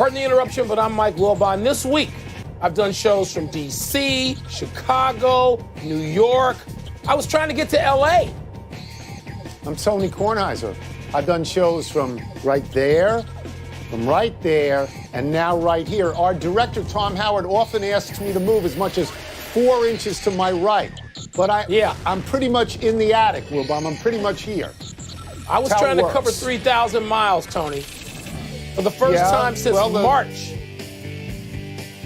Pardon the interruption, but I'm Mike Wilbon. This week, I've done shows from D.C., Chicago, New York. I was trying to get to L.A. I'm Tony Kornheiser. I've done shows from right there, and now right here. Our director, Tom Howard, often asks me to move as much as 4 inches to my right. But I'm pretty much in the attic, Wilbon. I'm pretty much here. I was trying to cover 3,000 miles, Tony, for the first time since March.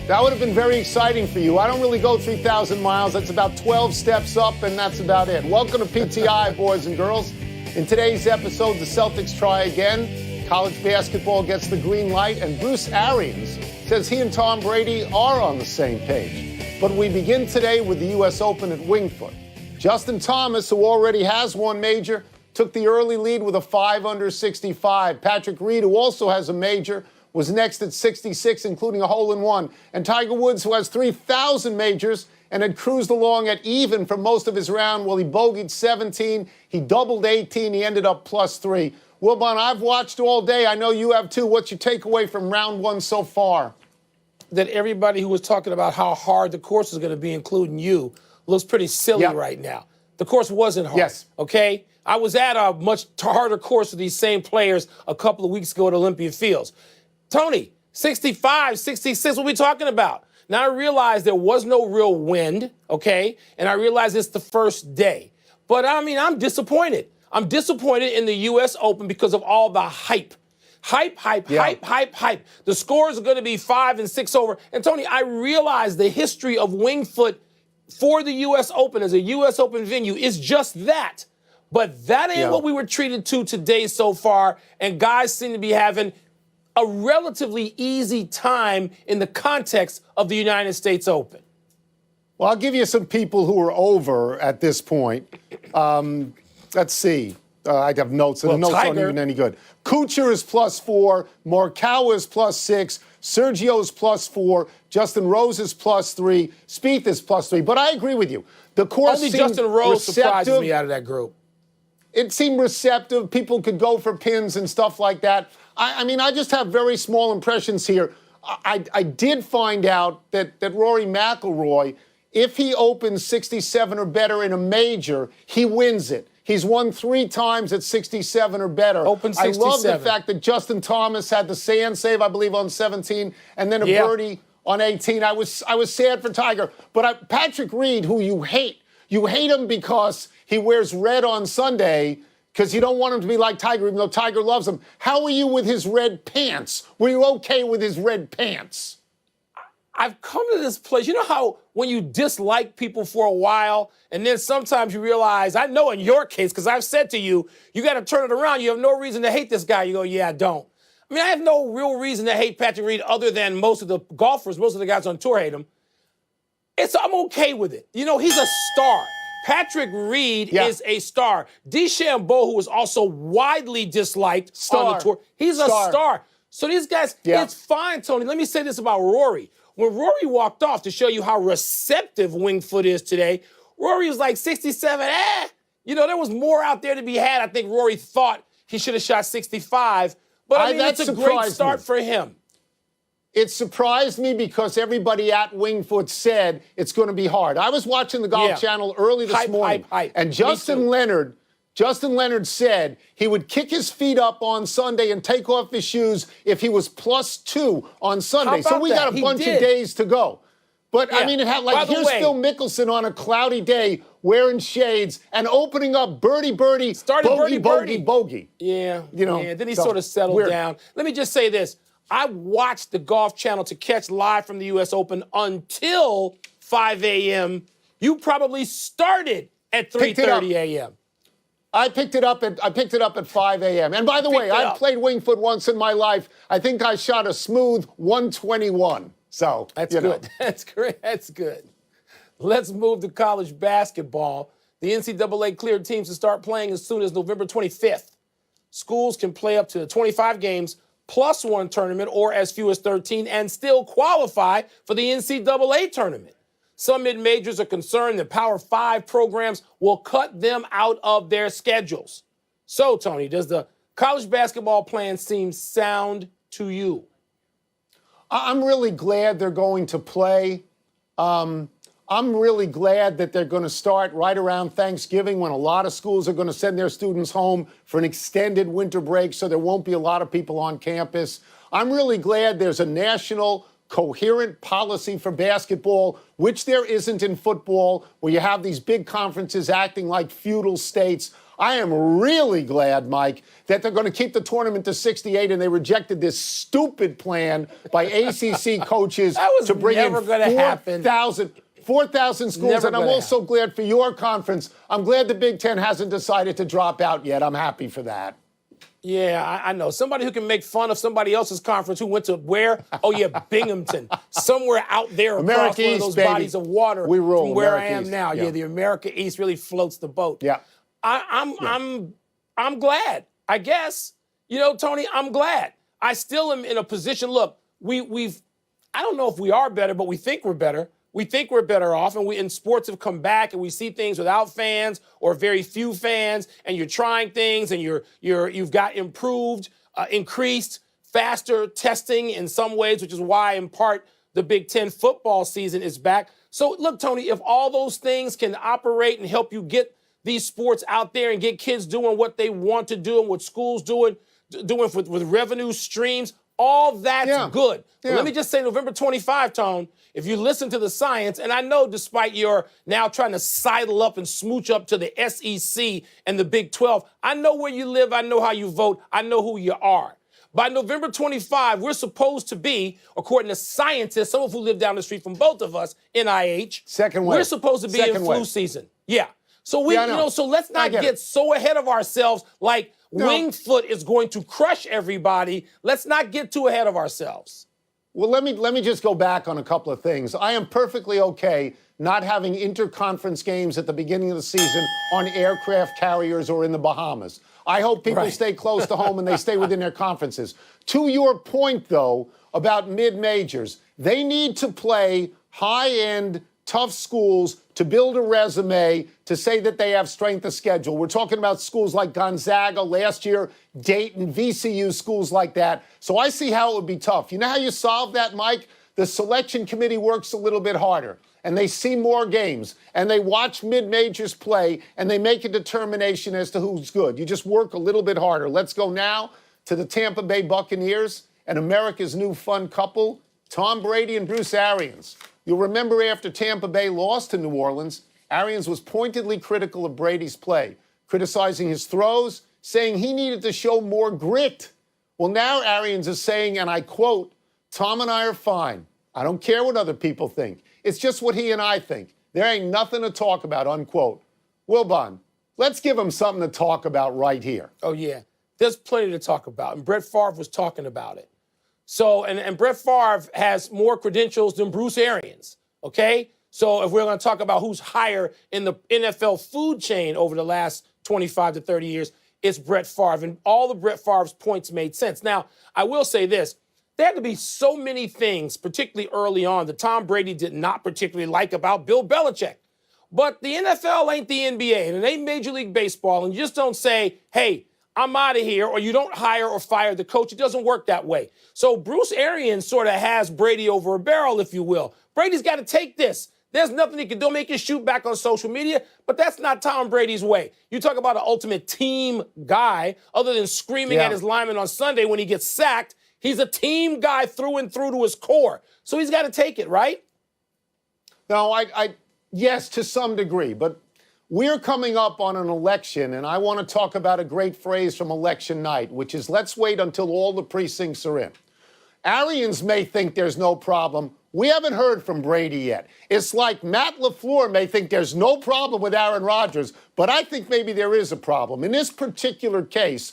That would have been very exciting for you. I don't really go 3,000 miles. That's about 12 steps up, and that's about it. Welcome to PTI, boys and girls. In today's episode, the Celtics try again. College basketball gets the green light, and Bruce Arians says he and Tom Brady are on the same page. But we begin today with the U.S. Open at Winged Foot. Justin Thomas, who already has one major, took the early lead with a 5 under 65. Patrick Reed, who also has a major, was next at 66, including a hole-in-one. And Tiger Woods, who has 3,000 majors and had cruised along at even for most of his round, well, he bogeyed 17, he doubled 18, he ended up +3. Wilbon, I've watched all day. I know you have too. What's your takeaway from round one so far? That everybody who was talking about how hard the course is going to be, including you, looks pretty silly right now. The course wasn't hard, okay? I was at a much harder course with these same players a couple of weeks ago at Olympia Fields. Tony, 65, 66, what are we talking about? Now, I realize there was no real wind, okay? And I realize it's the first day. But, I mean, I'm disappointed. I'm disappointed in the U.S. Open because of all the hype. Hype. The scores are going to be 5 and 6 over. And, Tony, I realize the history of Winged Foot for the U.S. Open as a U.S. Open venue is just that. But that ain't what we were treated to today so far. And guys seem to be having a relatively easy time in the context of the United States Open. Well, I'll give you some people who are over at this point. Let's see. I have notes, and the notes aren't even any good. Kuchar is +4. Morikawa is +6. Sergio is +4. Justin Rose is +3. Spieth is +3. But I agree with you. The course only seemed Justin Rose surprises me out of that group. It seemed receptive. People could go for pins and stuff like that. I mean, I just have very small impressions here. I did find out that Rory McIlroy, if he opens 67 or better in a major, he wins it. He's won 3 times at 67 or better. Open 67. I love the fact that Justin Thomas had the sand save, I believe, on 17, and then a birdie on 18. I was sad for Tiger. But Patrick Reed, who you hate him because he wears red on Sunday, because you don't want him to be like Tiger, even though Tiger loves him. How are you with his red pants? Were you okay with his red pants? I've come to this place. You know how when you dislike people for a while, and then sometimes you realize, I know in your case, because I've said to you, you got to turn it around. You have no reason to hate this guy. You go, yeah, I don't. I mean, I have no real reason to hate Patrick Reed other than most of the golfers, most of the guys on tour hate him. I'm okay with it. You know, he's a star. Patrick Reed is a star. DeChambeau, who is also widely disliked on the tour, he's a star. So these guys, it's fine, Tony. Let me say this about Rory. When Rory walked off, to show you how receptive Winged Foot is today, Rory was like 67. You know, there was more out there to be had. I think Rory thought he should have shot 65. But I mean, it's a great start for him. It surprised me because everybody at Winged Foot said it's going to be hard. I was watching the Golf Channel early this morning, and Justin Leonard said he would kick his feet up on Sunday and take off his shoes if he was +2 on Sunday. So we got a bunch of days to go. But, I mean, it had here's Phil Mickelson on a cloudy day wearing shades and opening up birdie, bogey. Yeah, then he sort of settled down. Let me just say this. I watched the Golf Channel to catch live from the U.S. Open until 5 a.m. You probably started at 3:30 a.m. I picked it up at 5 a.m. And by the way, I've played Winged Foot once in my life. I think I shot a smooth 121. So that's good. That's great. That's good. Let's move to college basketball. The NCAA cleared teams to start playing as soon as November 25th. Schools can play up to 25 games plus 1 tournament or as few as 13 and still qualify for the NCAA tournament. Some mid-majors are concerned that Power 5 programs will cut them out of their schedules. So, Tony, does the college basketball plan seem sound to you? I'm really glad they're going to play. I'm really glad that they're going to start right around Thanksgiving when a lot of schools are going to send their students home for an extended winter break, so there won't be a lot of people on campus. I'm really glad there's a national coherent policy for basketball, which there isn't in football, where you have these big conferences acting like feudal states. I am really glad, Mike, that they're going to keep the tournament to 68, and they rejected this stupid plan by ACC coaches to bring in 4,000 schools. Never and I'm also glad for your conference. I'm glad the Big Ten hasn't decided to drop out yet. I'm happy for that. Yeah, I know. Somebody who can make fun of somebody else's conference who went to where? Oh, yeah, Binghamton. Somewhere out there across one of those bodies of water from where I am now. Yeah, the America East really floats the boat. Yeah. I'm glad, I guess. You know, Tony, I'm glad. I still am in a position. Look, we've I don't know if we are better, but we think we're better. We think we're better off, and we in sports have come back, and we see things without fans or very few fans, and you're trying things, and you've got improved, increased, faster testing in some ways, which is why, in part, the Big Ten football season is back. So, look, Tony, if all those things can operate and help you get these sports out there and get kids doing what they want to do and what schools doing with revenue streams, all that's good. But let me just say, November 25, Tone, if you listen to the science, and I know despite your now trying to sidle up and smooch up to the SEC and the Big 12, I know where you live, I know how you vote, I know who you are. By November 25, we're supposed to be, according to scientists, some of who live down the street from both of us, NIH, second wave. We're supposed to be in flu season. Yeah. So so let's not get so ahead of ourselves like Wingfoot is going to crush everybody. Let's not get too ahead of ourselves. Well, let me just go back on a couple of things. I am perfectly okay not having interconference games at the beginning of the season on aircraft carriers or in the Bahamas. I hope people stay close to home and they stay within their conferences. To your point, though, about mid-majors, they need to play high-end, tough schools to build a resume to say that they have strength of schedule. We're talking about schools like Gonzaga last year, Dayton, VCU, schools like that. So I see how it would be tough. You know how you solve that, Mike? The selection committee works a little bit harder, and they see more games, and they watch mid-majors play, and they make a determination as to who's good. You just work a little bit harder. Let's go now to the Tampa Bay Buccaneers and America's new fun couple, Tom Brady and Bruce Arians. You'll remember after Tampa Bay lost to New Orleans, Arians was pointedly critical of Brady's play, criticizing his throws, saying he needed to show more grit. Well, now Arians is saying, and I quote, "Tom and I are fine. I don't care what other people think. It's just what he and I think. There ain't nothing to talk about," unquote. Wilbon, let's give him something to talk about right here. Oh, yeah. There's plenty to talk about, and Brett Favre was talking about it. So, and Brett Favre has more credentials than Bruce Arians, okay? So if we're going to talk about who's higher in the NFL food chain over the last 25 to 30 years, it's Brett Favre. And all of Brett Favre's points made sense. Now, I will say this. There had to be so many things, particularly early on, that Tom Brady did not particularly like about Bill Belichick. But the NFL ain't the NBA, and it ain't Major League Baseball, and you just don't say, hey, I'm out of here, or you don't hire or fire the coach. It doesn't work that way. So Bruce Arians sort of has Brady over a barrel, if you will. Brady's got to take this. There's nothing he can do. Make it shoot back on social media, but that's not Tom Brady's way. You talk about an ultimate team guy, other than screaming at his lineman on Sunday when he gets sacked. He's a team guy through and through to his core. So he's got to take it, right? No, yes, to some degree, but we're coming up on an election, and I want to talk about a great phrase from election night, which is let's wait until all the precincts are in. Arians may think there's no problem. We haven't heard from Brady yet. It's like Matt LaFleur may think there's no problem with Aaron Rodgers, but I think maybe there is a problem. In this particular case,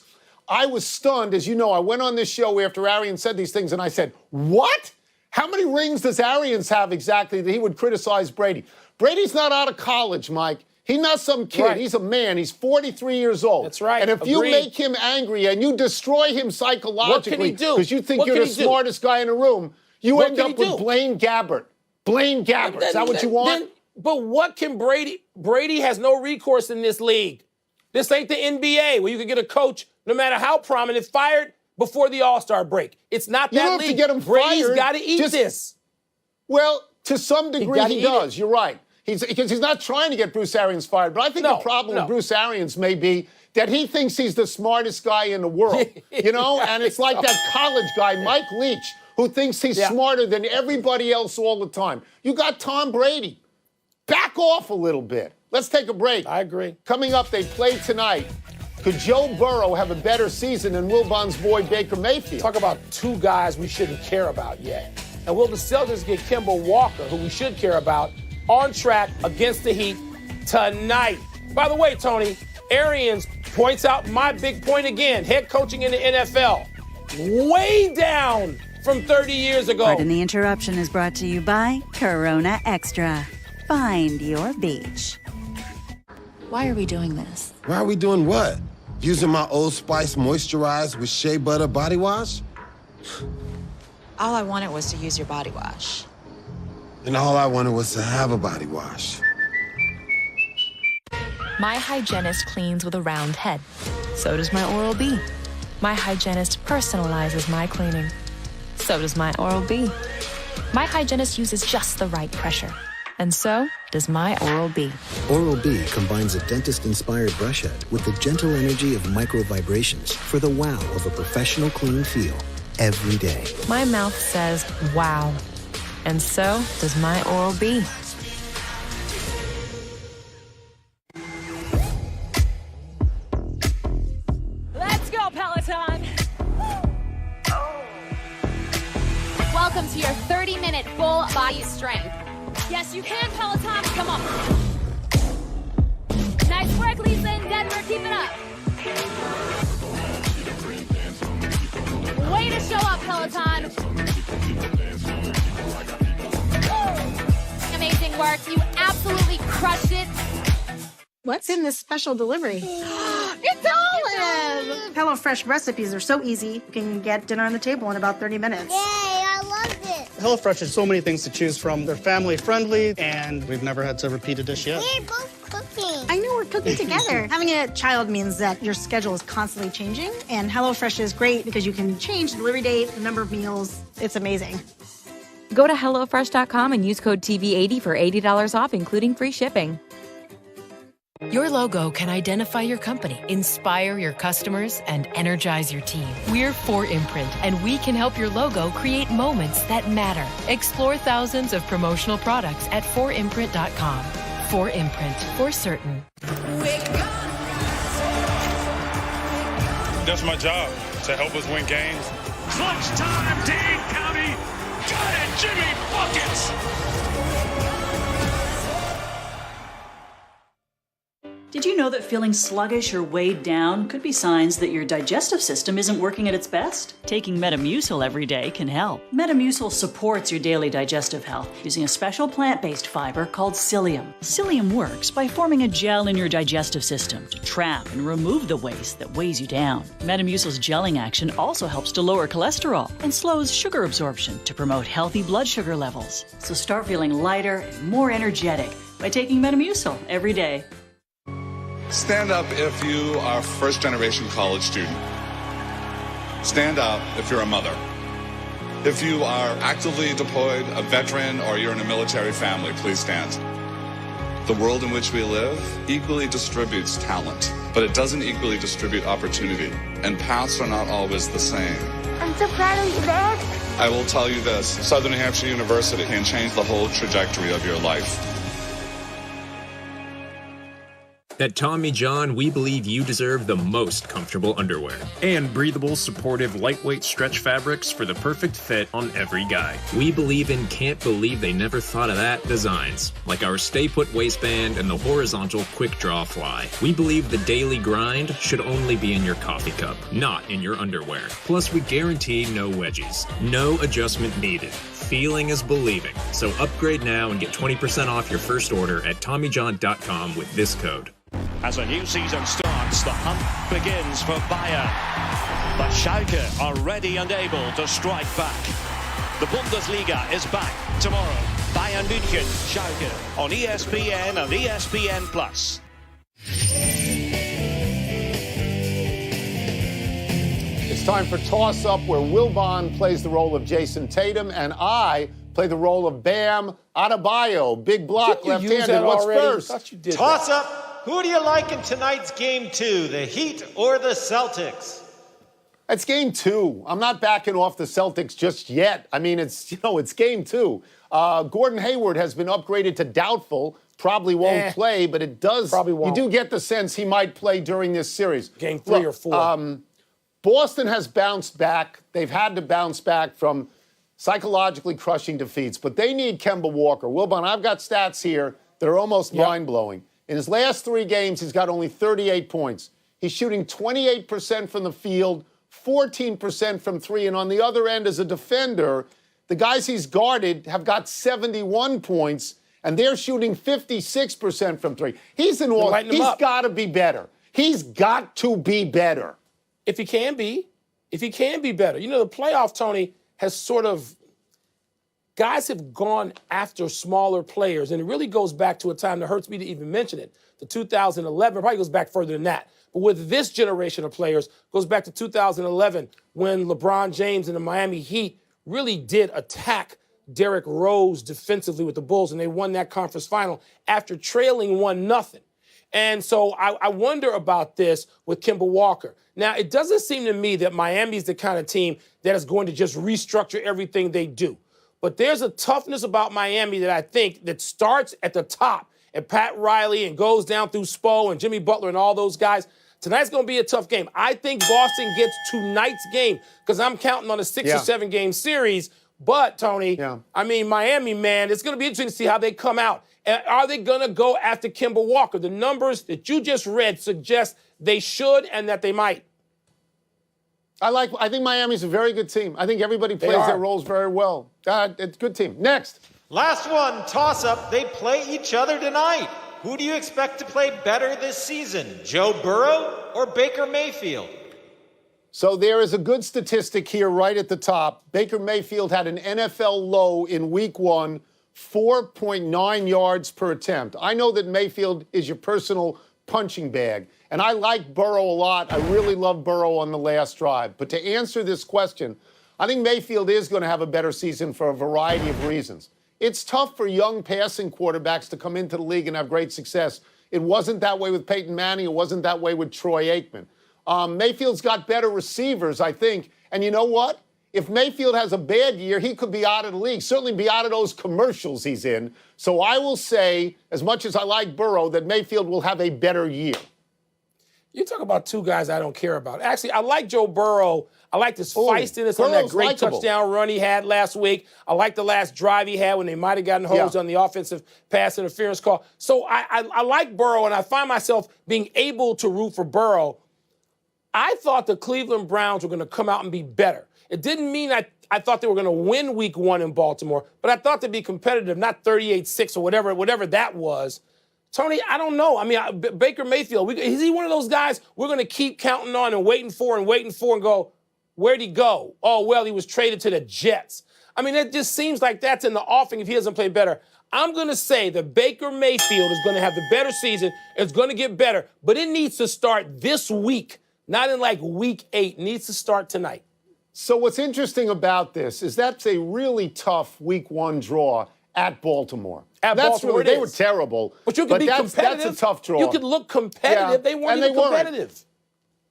I was stunned. As you know, I went on this show after Arians said these things, and I said, what? How many rings does Arians have exactly that he would criticize Brady? Brady's not out of college, Mike. He's not some kid. Right. He's a man. He's 43 years old. That's right. And if you make him angry and you destroy him psychologically because you think you're the smartest guy in the room, you end up with Blaine Gabbert. Blaine Gabbert. Is that what you want? But what can Brady? Brady has no recourse in this league. This ain't the NBA where you can get a coach, no matter how prominent, fired before the All-Star break. It's not that you don't league. have to get him Brady's fired. got to eat this. Well, to some degree he does. You're right. Because he's not trying to get Bruce Arians fired. But I think the problem with Bruce Arians may be that he thinks he's the smartest guy in the world. And it's like that college guy, Mike Leach, who thinks he's smarter than everybody else all the time. You got Tom Brady. Back off a little bit. Let's take a break. I agree. Coming up, they play tonight. Could Joe Burrow have a better season than Wilbon's boy Baker Mayfield? Talk about two guys we shouldn't care about yet. And will the Celtics get Kemba Walker, who we should care about, on track against the Heat tonight? By the way, Tony, Arians points out my big point again. Head coaching in the NFL, way down from 30 years ago. Pardon the Interruption is brought to you by Corona Extra. Find your beach. Why are we doing this? Why are we doing what? Using my Old Spice Moisturize with Shea Butter Body Wash? All I wanted was to use your body wash. And all I wanted was to have a body wash. My hygienist cleans with a round head. So does my Oral-B. My hygienist personalizes my cleaning. So does my Oral-B. My hygienist uses just the right pressure. And so does my Oral-B. Oral-B combines a dentist-inspired brush head with the gentle energy of micro vibrations for the wow of a professional clean feel every day. My mouth says, wow. And so does my Oral-B. Let's go, Peloton! Welcome to your 30-minute full body strength. Yes, you can, Peloton. Come on. Nice work, Lisa and Denver. Keep it up. Way to show up, Peloton. Amazing work. You absolutely crushed it. What's in this special delivery? It's Olive! HelloFresh recipes are so easy. You can get dinner on the table in about 30 minutes. Yay, I loved it. HelloFresh has so many things to choose from. They're family friendly, and we've never had to repeat a dish yet. We're both cooking. I know, we're cooking together. Having a child means that your schedule is constantly changing, and HelloFresh is great because you can change the delivery date, the number of meals. It's amazing. Go to HelloFresh.com and use code TV80 for $80 off, including free shipping. Your logo can identify your company, inspire your customers, and energize your team. We're 4imprint, and we can help your logo create moments that matter. Explore thousands of promotional products at 4imprint.com. 4imprint, for certain. That's my job, to help us win games. Clutch time, Dane County. Got it, Jimmy Buckets. Did you know that feeling sluggish or weighed down could be signs that your digestive system isn't working at its best? Taking Metamucil every day can help. Metamucil supports your daily digestive health using a special plant-based fiber called psyllium. Psyllium works by forming a gel in your digestive system to trap and remove the waste that weighs you down. Metamucil's gelling action also helps to lower cholesterol and slows sugar absorption to promote healthy blood sugar levels. So start feeling lighter and more energetic by taking Metamucil every day. Stand up if you are a first-generation college student. Stand up if you're a mother. If you are actively deployed, a veteran, or you're in a military family, please stand. The world in which we live equally distributes talent, but it doesn't equally distribute opportunity, and paths are not always the same. I'm so proud of you, Dad. I will tell you this, Southern New Hampshire University can change the whole trajectory of your life. At Tommy John, we believe you deserve the most comfortable underwear. And breathable, supportive, lightweight stretch fabrics for the perfect fit on every guy. We believe in can't believe they never thought of that designs, like our Stay Put waistband and the horizontal quick draw fly. We believe the daily grind should only be in your coffee cup, not in your underwear. Plus, we guarantee no wedgies. No adjustment needed. Feeling is believing. So upgrade now and get 20% off your first order at TommyJohn.com with this code. As a new season starts, the hunt begins for Bayer. But Schalke are ready and able to strike back. The Bundesliga is back tomorrow. Bayern München, Schalke on ESPN and ESPN+. It's time for Toss Up, where Wilbon plays the role of Jason Tatum, and I play the role of Bam Adebayo. Big block, left-handed. What's first? I thought you did Toss Up. Who do you like in tonight's Game 2, the Heat or the Celtics? It's Game 2. I'm not backing off the Celtics just yet. I mean, it's Game 2. Gordon Hayward has been upgraded to doubtful. Probably won't play, but it does. Probably won't. You do get the sense he might play during this series. Game 3 or 4. Boston has bounced back. They've had to bounce back from psychologically crushing defeats, but they need Kemba Walker. Wilbon, I've got stats here that are almost mind-blowing. In his last 3 games, he's got only 38 points. He's shooting 28% from the field, 14% from 3, and on the other end as a defender, the guys he's guarded have got 71 points, and they're shooting 56% from 3. He's got to be better. He's got to be better. If he can be better. You know, the playoff, Tony, has sort of, guys have gone after smaller players, and it really goes back to a time that hurts me to even mention it. The 2011, probably goes back further than that. But with this generation of players, goes back to 2011 when LeBron James and the Miami Heat really did attack Derrick Rose defensively with the Bulls, and they won that conference final after trailing 1-0. And so I wonder about this with Kemba Walker. Now, it doesn't seem to me that Miami's the kind of team that is going to just restructure everything they do. But there's a toughness about Miami that I think that starts at the top, and Pat Riley, and goes down through Spo and Jimmy Butler and all those guys. Tonight's going to be a tough game. I think Boston gets tonight's game because I'm counting on a 6 or 7 game series. But, Tony, I mean, Miami, man, it's going to be interesting to see how they come out. And are they going to go after Kemba Walker? The numbers that you just read suggest they should and that they might. I think Miami's a very good team. I think everybody plays their roles very well. It's a good team. Next. Last one, toss-up. They play each other tonight. Who do you expect to play better this season, Joe Burrow or Baker Mayfield? So there is a good statistic here right at the top. Baker Mayfield had an NFL low in Week 1, 4.9 yards per attempt. I know that Mayfield is your personal punching bag, and I like Burrow a lot. I really love Burrow on the last drive. But to answer this question, I think Mayfield is going to have a better season for a variety of reasons. It's tough for young passing quarterbacks to come into the league and have great success. It wasn't that way with Peyton Manning. It wasn't that way with Troy Aikman. Mayfield's got better receivers, I think. And you know what? If Mayfield has a bad year, he could be out of the league, certainly be out of those commercials he's in. So I will say, as much as I like Burrow, that Mayfield will have a better year. You talk about 2 guys I don't care about. Actually, I like Joe Burrow. I like this feistiness on that great touchdown run he had last week. I like the last drive he had when they might have gotten hosed on the offensive pass interference call. So I like Burrow, and I find myself being able to root for Burrow. I thought the Cleveland Browns were going to come out and be better. It didn't mean I thought they were going to win Week 1 in Baltimore, but I thought they'd be competitive, not 38-6 or whatever that was. Tony, I don't know. I mean, Baker Mayfield, is he one of those guys we're going to keep counting on and waiting for and go, where'd he go? Oh, well, he was traded to the Jets. I mean, it just seems like that's in the offing if he doesn't play better. I'm going to say that Baker Mayfield is going to have the better season. It's going to get better, but it needs to start this week, not in like Week 8. It needs to start tonight. So what's interesting about this is that's a really tough Week 1 draw at Baltimore. Baltimore, they were terrible. But you could be competitive. That's a tough draw. You could look competitive. Yeah. They weren't even competitive.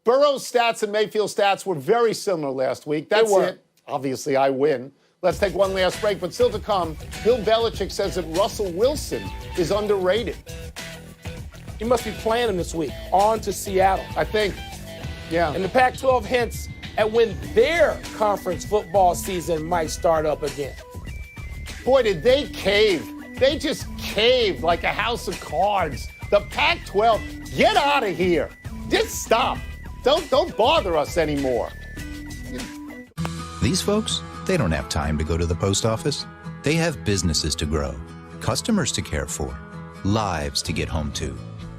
Burrow's stats and Mayfield's stats were very similar last week. That's it. Obviously, I win. Let's take one last break, but still to come, Bill Belichick says that Russell Wilson is underrated. He must be playing him this week. On to Seattle. I think, yeah. And the Pac-12 hints at when their conference football season might start up again. Boy, did they cave. They just caved like a house of cards. The Pac-12, get out of here. Just stop. Don't bother us anymore. These folks, they don't have time to go to the post office. They have businesses to grow, customers to care for, lives to get home to.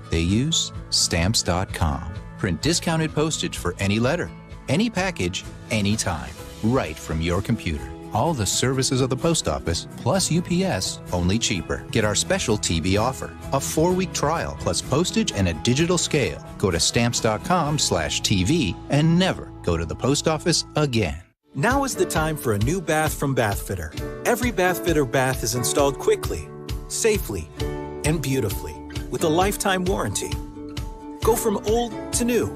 They use Stamps.com. Print discounted postage for any letter, any package, anytime, right from your computer. All the services of the post office, plus UPS, only cheaper. Get our special TV offer, a 4-week trial, plus postage and a digital scale. Go to Stamps.com/TV and never go to the post office again. Now is the time for a new bath from Bathfitter. Every Bathfitter bath is installed quickly, safely, and beautifully with a lifetime warranty. Go from old to new,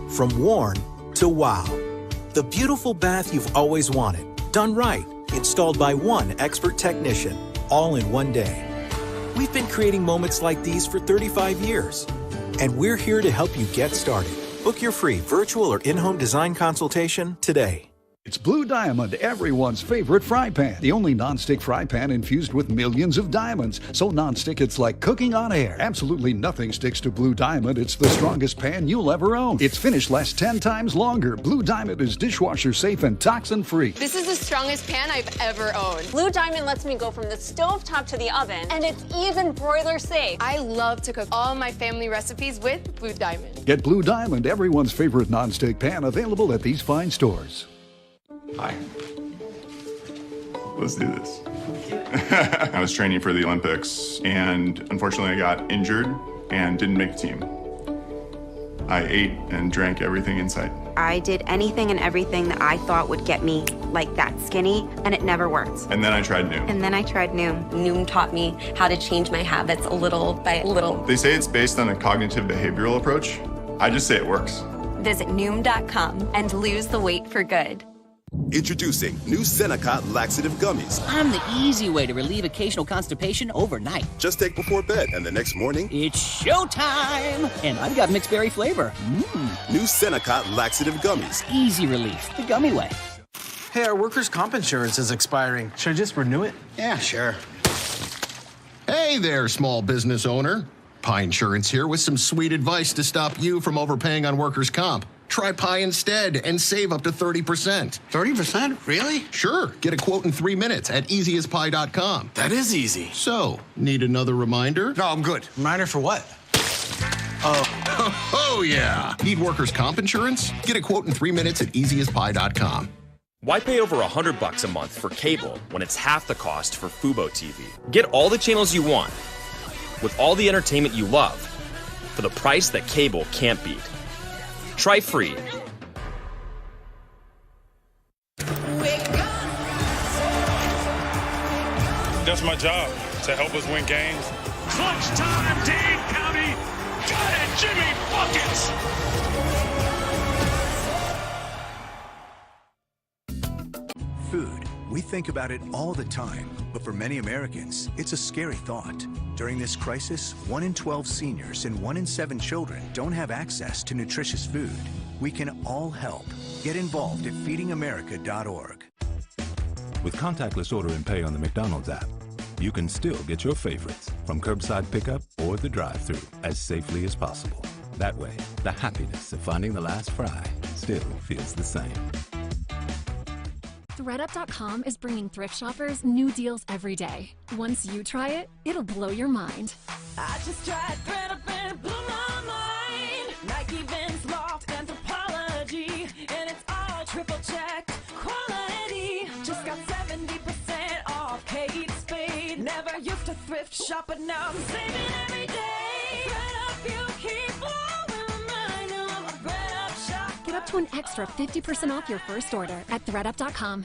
from worn to wow. The beautiful bath you've always wanted, done right, installed by one expert technician, all in one day. We've been creating moments like these for 35 years, and we're here to help you get started. Book your free virtual or in-home design consultation today. It's Blue Diamond, everyone's favorite fry pan. The only non-stick fry pan infused with millions of diamonds. So non-stick, it's like cooking on air. Absolutely nothing sticks to Blue Diamond. It's the strongest pan you'll ever own. Its finish lasts 10 times longer. Blue Diamond is dishwasher safe and toxin free. This is the strongest pan I've ever owned. Blue Diamond lets me go from the stovetop to the oven, and it's even broiler safe. I love to cook all my family recipes with Blue Diamond. Get Blue Diamond, everyone's favorite non-stick pan, available at these fine stores. Hi. Let's do this. I was training for the Olympics, and unfortunately I got injured and didn't make the team. I ate and drank everything in sight. I did anything and everything that I thought would get me like that skinny, and it never worked. And then I tried Noom. And then I tried Noom. Noom taught me how to change my habits little by little. They say it's based on a cognitive behavioral approach. I just say it works. Visit Noom.com and lose the weight for good. Introducing new Senokot Laxative Gummies. I'm the easy way to relieve occasional constipation overnight. Just take before bed, and the next morning, it's showtime! And I've got mixed berry flavor. New Senokot Laxative Gummies. Easy relief, the gummy way. Hey, our workers' comp insurance is expiring. Should I just renew it? Yeah, sure. Hey there, small business owner. Pi Insurance here with some sweet advice to stop you from overpaying on workers' comp. Try Pi instead and save up to 30%. 30%? Really? Sure. Get a quote in 3 minutes at easyaspi.com. That is easy. So, need another reminder? No, I'm good. Reminder for what? Oh, yeah. Need workers' comp insurance? Get a quote in 3 minutes at easyaspi.com. Why pay over $100 a month for cable when it's half the cost for Fubo TV? Get all the channels you want with all the entertainment you love for the price that cable can't beat. Try free. That's my job, to help us win games. Clutch time, Dade County. Got it, Jimmy Buckets. Food. We think about it all the time, but for many Americans, it's a scary thought. During this crisis, 1 in 12 seniors and 1 in 7 children don't have access to nutritious food. We can all help. Get involved at feedingamerica.org. With contactless order and pay on the McDonald's app, you can still get your favorites from curbside pickup or the drive-thru as safely as possible. That way, the happiness of finding the last fry still feels the same. ThredUp.com is bringing thrift shoppers new deals every day. Once you try it, it'll blow your mind. I just tried ThredUp and it blew my mind. Nike, Vince, Loft, Anthropology, and it's all triple checked quality. Just got 70% off Kate Spade. Never used to thrift shop, but now I'm saving every day. ThredUp, you keep blowing my mind. ThredUp shop. Get up to an extra 50% off your first order at ThredUp.com.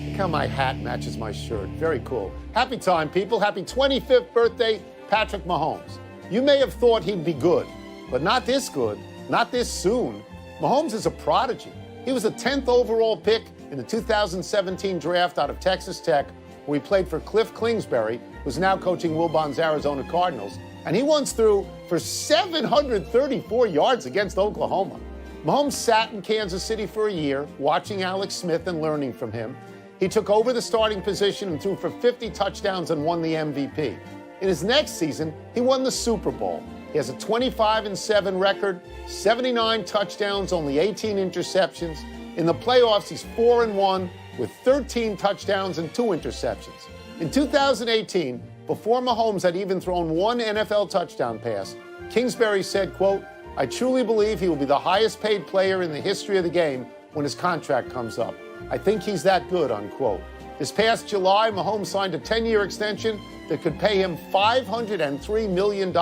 Look how my hat matches my shirt. Very cool. Happy time, people. Happy 25th birthday, Patrick Mahomes. You may have thought he'd be good, but not this good, not this soon. Mahomes is a prodigy. He was the 10th overall pick in the 2017 draft out of Texas Tech, where he played for Cliff Kingsbury, who's now coaching Wilbon's Arizona Cardinals. And he once threw for 734 yards against Oklahoma. Mahomes sat in Kansas City for a year, watching Alex Smith and learning from him. He took over the starting position and threw for 50 touchdowns and won the MVP. In his next season, he won the Super Bowl. He has a 25-7 record, 79 touchdowns, only 18 interceptions. In the playoffs, he's 4-1 with 13 touchdowns and 2 interceptions. In 2018, before Mahomes had even thrown 1 NFL touchdown pass, Kingsbury said, quote, "I truly believe he will be the highest paid player in the history of the game when his contract comes up. I think he's that good," unquote. This past July, Mahomes signed a 10-year extension that could pay him $503 million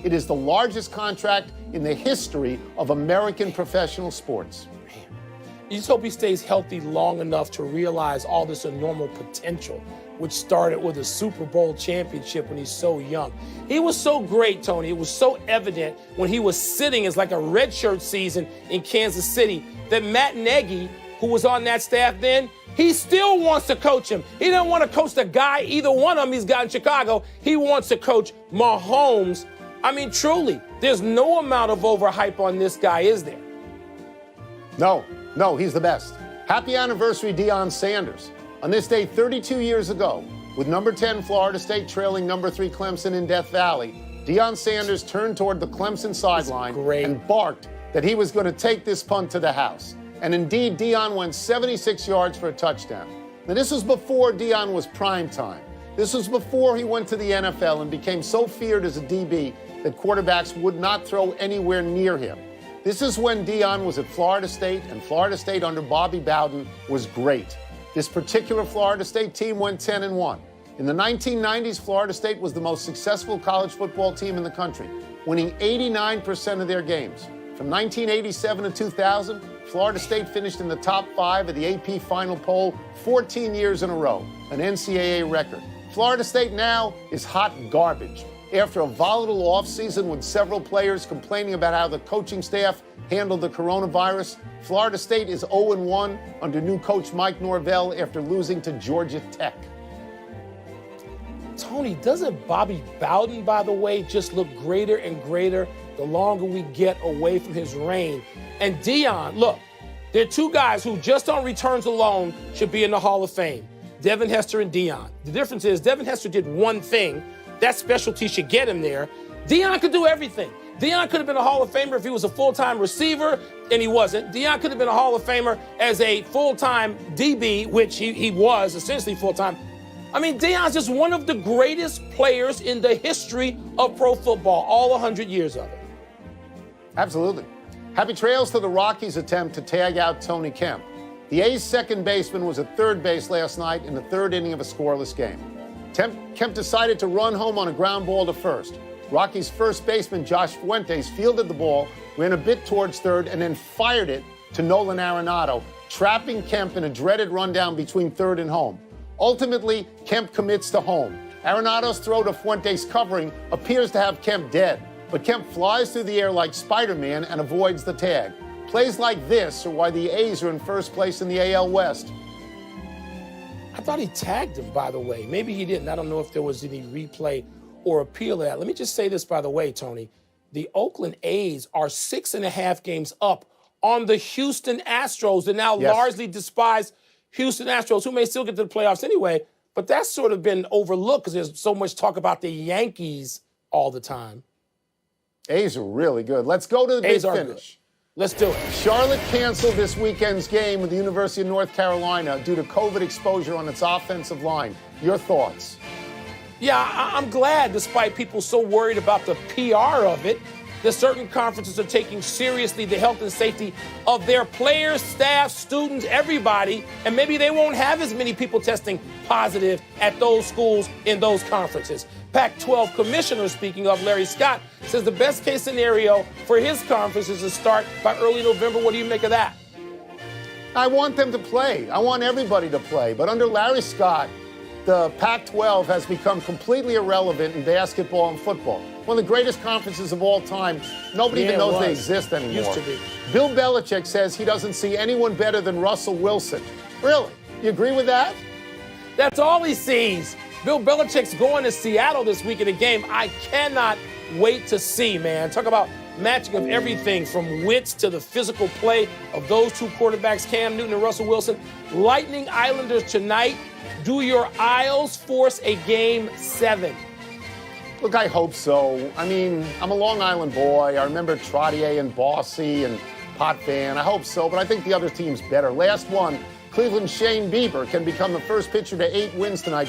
It is the largest contract in the history of American professional sports. You just hope he stays healthy long enough to realize all this enormous potential, which started with a Super Bowl championship when he's so young. He was so great, Tony. It was so evident when he was sitting as like a redshirt season in Kansas City that Matt Nagy, who was on that staff then, he still wants to coach him. He doesn't want to coach the guy, either one of them he's got in Chicago. He wants to coach Mahomes. I mean, truly, there's no amount of overhype on this guy, is there? No, he's the best. Happy anniversary, Deion Sanders. On this day 32 years ago, with number 10 Florida State trailing number 3 Clemson in Death Valley, Deion Sanders turned toward the Clemson sideline and barked that he was going to take this punt to the house. And indeed, Deion went 76 yards for a touchdown. Now, this was before Deion was prime time. This was before he went to the NFL and became so feared as a DB that quarterbacks would not throw anywhere near him. This is when Deion was at Florida State, and Florida State under Bobby Bowden was great. This particular Florida State team went 10-1. In the 1990s, Florida State was the most successful college football team in the country, winning 89% of their games. From 1987 to 2000, Florida State finished in the top 5 of the AP Final Poll 14 years in a row, an NCAA record. Florida State now is hot garbage. After a volatile offseason with several players complaining about how the coaching staff handled the coronavirus, Florida State is 0-1 under new coach Mike Norvell after losing to Georgia Tech. Tony, doesn't Bobby Bowden, by the way, just look greater and greater the longer we get away from his reign? And Deion, look, there are two guys who just on returns alone should be in the Hall of Fame, Devin Hester and Deion. The difference is Devin Hester did one thing. That specialty should get him there. Deion could do everything. Deion could have been a Hall of Famer if he was a full-time receiver, and he wasn't. Deion could have been a Hall of Famer as a full-time DB, which he was essentially full-time. I mean, Deion's just one of the greatest players in the history of pro football, all 100 years of it. Absolutely. Happy trails to the Rockies' attempt to tag out Tony Kemp. The A's second baseman was at third base last night in the third inning of a scoreless game. Kemp decided to run home on a ground ball to first. Rockies' first baseman, Josh Fuentes, fielded the ball, ran a bit towards third, and then fired it to Nolan Arenado, trapping Kemp in a dreaded rundown between third and home. Ultimately, Kemp commits to home. Arenado's throw to Fuentes' covering appears to have Kemp dead, but Kemp flies through the air like Spider-Man and avoids the tag. Plays like this are why the A's are in first place in the AL West. I thought he tagged him, by the way. Maybe he didn't. I don't know if there was any replay or appeal of that. Let me just say this, by the way, Tony. The Oakland A's are 6.5 games up on the Houston Astros, the now largely despised Houston Astros, who may still get to the playoffs anyway. But that's sort of been overlooked because there's so much talk about the Yankees all the time. A's are really good. Let's go to the big finish. Let's do it. Charlotte canceled this weekend's game with the University of North Carolina due to COVID exposure on its offensive line. Your thoughts? Yeah, I'm glad, despite people so worried about the PR of it, that certain conferences are taking seriously the health and safety of their players, staff, students, everybody, and maybe they won't have as many people testing positive at those schools in those conferences. Pac-12 commissioner, speaking of, Larry Scott, says the best case scenario for his conference is to start by early November. What do you make of that? I want them to play. I want everybody to play. But under Larry Scott, the Pac-12 has become completely irrelevant in basketball and football. One of the greatest conferences of all time. Nobody even knows they exist anymore. Used to be. Bill Belichick says he doesn't see anyone better than Russell Wilson. Really? You agree with that? That's all he sees. Bill Belichick's going to Seattle this week in a game I cannot wait to see, man. Talk about matching of everything from wits to the physical play of those two quarterbacks, Cam Newton and Russell Wilson. Lightning Islanders tonight. Do your Isles force a Game 7? Look, I hope so. I mean, I'm a Long Island boy. I remember Trottier and Bossy and Potvin. I hope so, but I think the other team's better. Last one, Cleveland's Shane Bieber can become the first pitcher to 8 wins tonight.